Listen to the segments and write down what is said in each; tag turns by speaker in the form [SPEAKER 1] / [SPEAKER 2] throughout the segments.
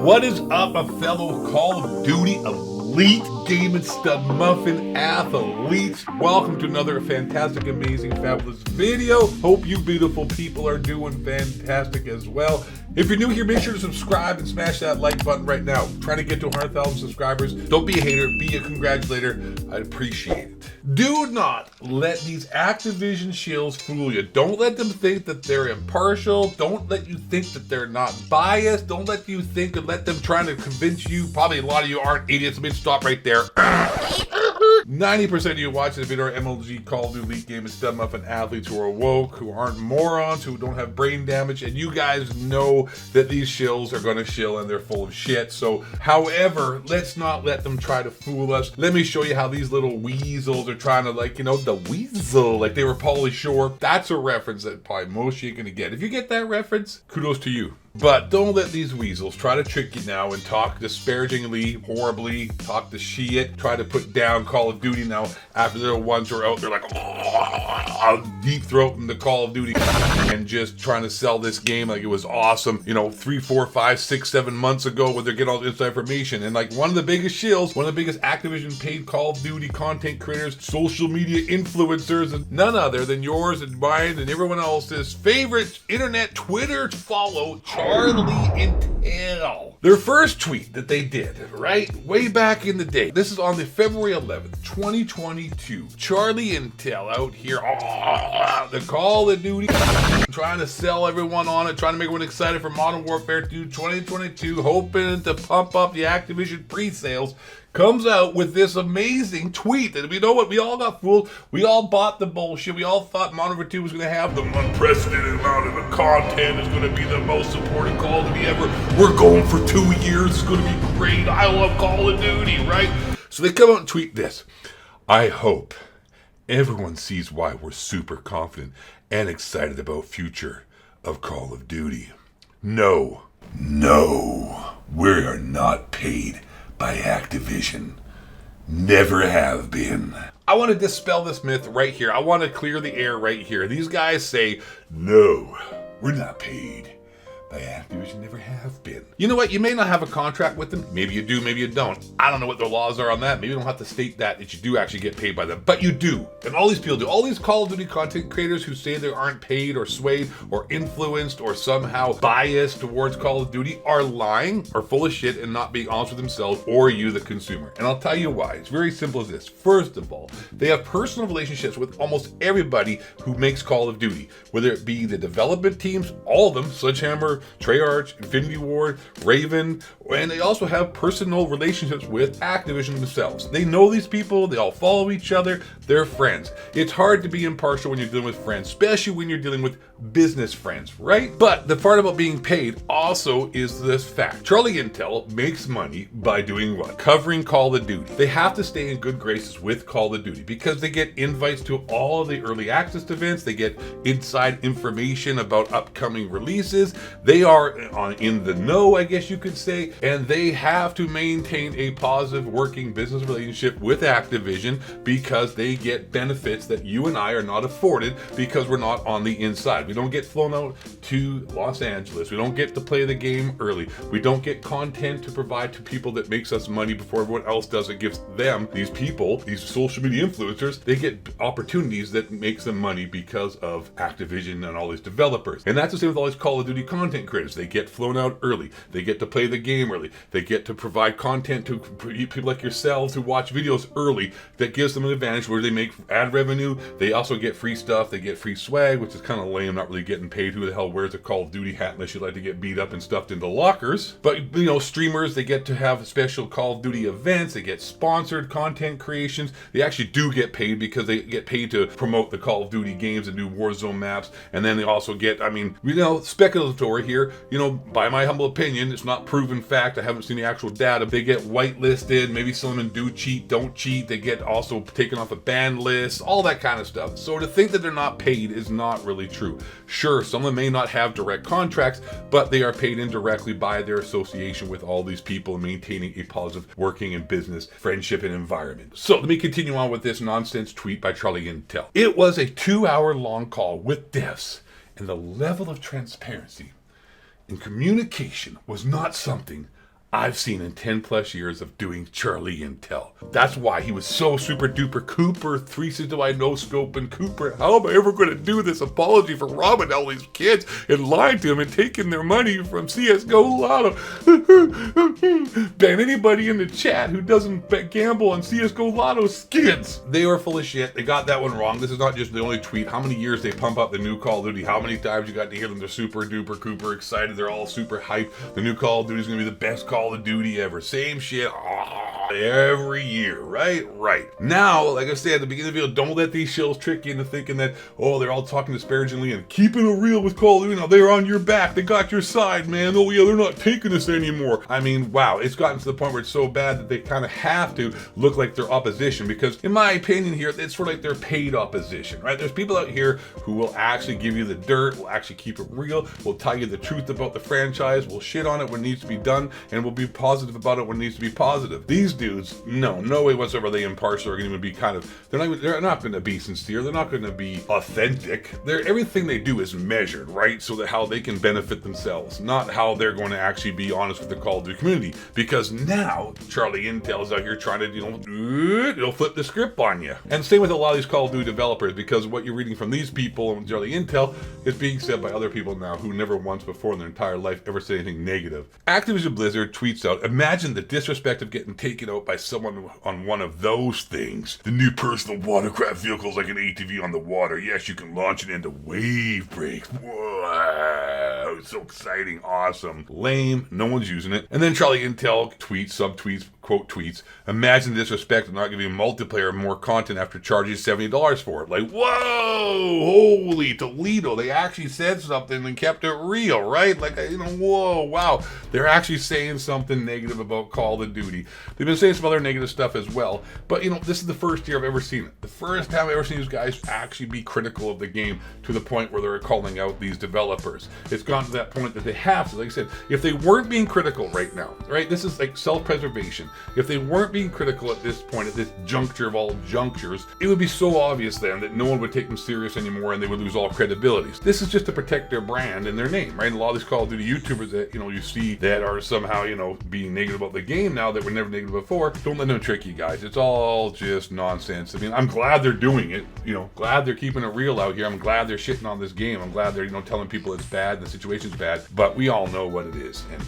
[SPEAKER 1] What is up, my fellow Call of Duty elite game and stud muffin athletes? Welcome to another fantastic, amazing, fabulous video. Hope you beautiful people are doing fantastic as well. If you're new here, make sure to subscribe and smash that like button right now. Trying to get to 100,000 subscribers. Don't be a hater, be a congratulator. I'd appreciate it. Do not let these Activision shills fool you. Don't let them think that they're impartial. Don't let you think that they're not biased. Don't let you think and let them trying to convince you. Probably a lot of you aren't idiots. Let me stop right there. 90% of you watching this video are MLG Call of Duty Elite Game and Stud Muffin athletes who are woke, who aren't morons, who don't have brain damage, and you guys know that these shills are going to shill and they're full of shit. So, however, let's not let them try to fool us. Let me show you how these little weasels are trying to, like, you know, the weasel, like they were Pauly Shore. That's a reference that probably most of you are going to get. If you get that reference, kudos to you. But don't let these weasels try to trick you now and talk disparagingly, horribly, talk the shit, try to put down Call of Duty now after they're the ones who are out there like deep throating the Call of Duty and just trying to sell this game like it was awesome, you know, 3, 4, 5, 6, 7 months ago when they're getting all this information. And like one of the biggest shills, one of the biggest Activision paid Call of Duty content creators, social media influencers, and none other than yours and mine and everyone else's favorite internet Twitter follow, Charlie Intel. Their first tweet that they did, right, way back in the day. This is on the February 11th, 2022. Charlie Intel out here, the Call of Duty, trying to sell everyone on it, trying to make everyone excited for Modern Warfare 2 2022, hoping to pump up the Activision pre-sales. Comes out with this amazing tweet that, you know what, we all got fooled. We all bought the bullshit. We all thought Modern Warfare 2 was going to have the unprecedented amount of content. It's going to be the most supported Call of Duty ever. We're going for 2 years. It's going to be great. I love Call of Duty, right? So they come out and tweet this. I hope everyone sees why we're super confident and excited about future of Call of Duty. No, we are not paid by Activision. Never have been. I want to dispel this myth right here. I want to clear the air right here. These guys say, no, we're not paid by Activision, never have been. You know what? You may not have a contract with them. Maybe you do, maybe you don't. I don't know what their laws are on that. Maybe you don't have to state that you do actually get paid by them, but you do. And all these people do. All these Call of Duty content creators who say they aren't paid or swayed or influenced or somehow biased towards Call of Duty are lying, are full of shit, and not being honest with themselves or you, the consumer. And I'll tell you why. It's very simple as this. First of all, they have personal relationships with almost everybody who makes Call of Duty, whether it be the development teams, all of them, Sledgehammer, Treyarch, Infinity Ward, Raven, and they also have personal relationships with Activision themselves. They know these people, they all follow each other, they're friends. It's hard to be impartial when you're dealing with friends, especially when you're dealing with business friends, right? But the part about being paid also is this fact. Charlie Intel makes money by doing what? Covering Call of Duty. They have to stay in good graces with Call of Duty because they get invites to all of the early access events, they get inside information about upcoming releases, they are in the know, I guess you could say, and they have to maintain a positive working business relationship with Activision because they get benefits that you and I are not afforded because we're not on the inside. We don't get flown out to Los Angeles. We don't get to play the game early. We don't get content to provide to people that makes us money before everyone else does. It gives them, these people, these social media influencers, they get opportunities that makes them money because of Activision and all these developers. And that's the same with all these Call of Duty content creators. They get flown out early. They get to play the game early. They get to provide content to people like yourselves who watch videos early that gives them an advantage where they make ad revenue. They also get free stuff. They get free swag, which is kind of lame, not really getting paid. Who the hell wears a Call of Duty hat unless you like to get beat up and stuffed into lockers? But, you know, streamers, they get to have special Call of Duty events. They get sponsored content creations. They actually do get paid because they get paid to promote the Call of Duty games and do Warzone maps. And then they also get, I mean, you know, speculatory here, you know, by my humble opinion, it's not proven fact. I haven't seen the actual data. They get whitelisted. Maybe some of them do cheat, don't cheat. They get also taken off a ban list, all that kind of stuff. So to think that they're not paid is not really true. Sure, some of them may not have direct contracts, but they are paid indirectly by their association with all these people and maintaining a positive working and business friendship and environment. So let me continue on with this nonsense tweet by Charlie Intel. It was a 2-hour long call with devs, and the level of transparency and communication was not something I've seen in 10 plus years of doing Charlie Intel. That's why he was so super duper Cooper, 360 I no scope and Cooper. How am I ever going to do this apology for robbing all these kids and lying to them and taking their money from CSGO Lotto? Ban anybody in the chat who doesn't gamble on CSGO Lotto skins. They were full of shit. They got that one wrong. This is not just the only tweet. How many years they pump up the new Call of Duty? How many times you got to hear them? They're super duper Cooper excited. They're all super hyped. The new Call of Duty is going to be the best Call of Duty ever. Same shit every year, right? Right. Now, like I said at the beginning of the video, don't let these shills trick you into thinking that, oh, they're all talking disparagingly and keeping it real with Call of Duty. Now, they're on your back. They got your side, man. Oh, yeah, they're not taking us anymore. I mean, wow, it's gotten to the point where it's so bad that they kind of have to look like they're opposition because, in my opinion here, it's sort of like they're paid opposition, right? There's people out here who will actually give you the dirt, will actually keep it real, will tell you the truth about the franchise, will shit on it when it needs to be done, and will be positive about it when it needs to be positive. These dudes, no way whatsoever they impartial are going to be kind of, they're not going to be sincere, they're not going to be authentic. Everything they do is measured, right? So that how they can benefit themselves, not how they're going to actually be honest with the Call of Duty community. Because now Charlie Intel's out here trying to, flip the script on you. And same with a lot of these Call of Duty developers, because what you're reading from these people and Charlie Intel is being said by other people now who never once before in their entire life ever said anything negative. Activision Blizzard tweets out, imagine the disrespect of getting taken out by someone on one of those things. The new personal watercraft vehicle is like an ATV on the water. Yes, you can launch it into wave breaks. Whoa, it's so exciting, awesome. Lame, no one's using it. And then Charlie Intel tweets, subtweets, quote tweets, imagine the disrespect of not giving multiplayer more content after charging $70 for it. Like, whoa, holy Toledo, they actually said something and kept it real, right? Like, whoa, wow. They're actually saying something negative about Call of Duty. They've been saying some other negative stuff as well, but this is the first year I've ever seen it. The first time I've ever seen these guys actually be critical of the game to the point where they're calling out these developers. It's gotten to that point that they have to. Like I said, if they weren't being critical right now, right? This is like self-preservation. If they weren't being critical at this point, at this juncture of all junctures, it would be so obvious then that no one would take them serious anymore and they would lose all credibility. This is just to protect their brand and their name, right? And a lot of these Call of Duty YouTubers that, you see that are somehow, being negative about the game now that were never negative before, don't let them trick you guys. It's all just nonsense. I mean, I'm glad they're doing it, glad they're keeping it real out here. I'm glad they're shitting on this game. I'm glad they're, telling people it's bad and the situation's bad, but we all know what it is. And,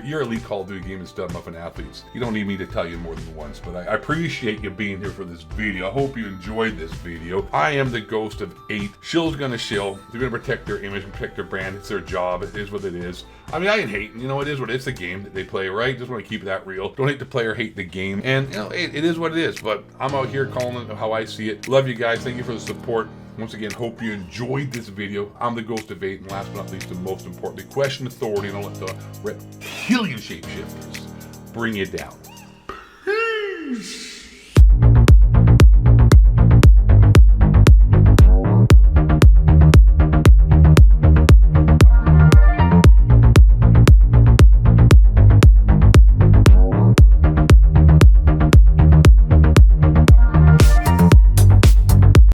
[SPEAKER 1] your elite Call of Duty game is Stud Muffin athletes. You don't need me to tell you more than once, but I appreciate you being here for this video. I hope you enjoyed this video. I am the Ghost of 8. Shill's gonna shill. They're gonna protect their image, protect their brand. It's their job. It is what it is. I mean, I ain't hating. It is what it's the game that they play, right? Just want to keep that real. Don't hate the player, hate the game. And, it is what it is, but I'm out here calling it how I see it. Love you guys. Thank you for the support. Once again, hope you enjoyed this video. I'm the Ghost of 8, and last but not least, and most importantly, question authority and don't let the reptilian shapeshifters bring you down.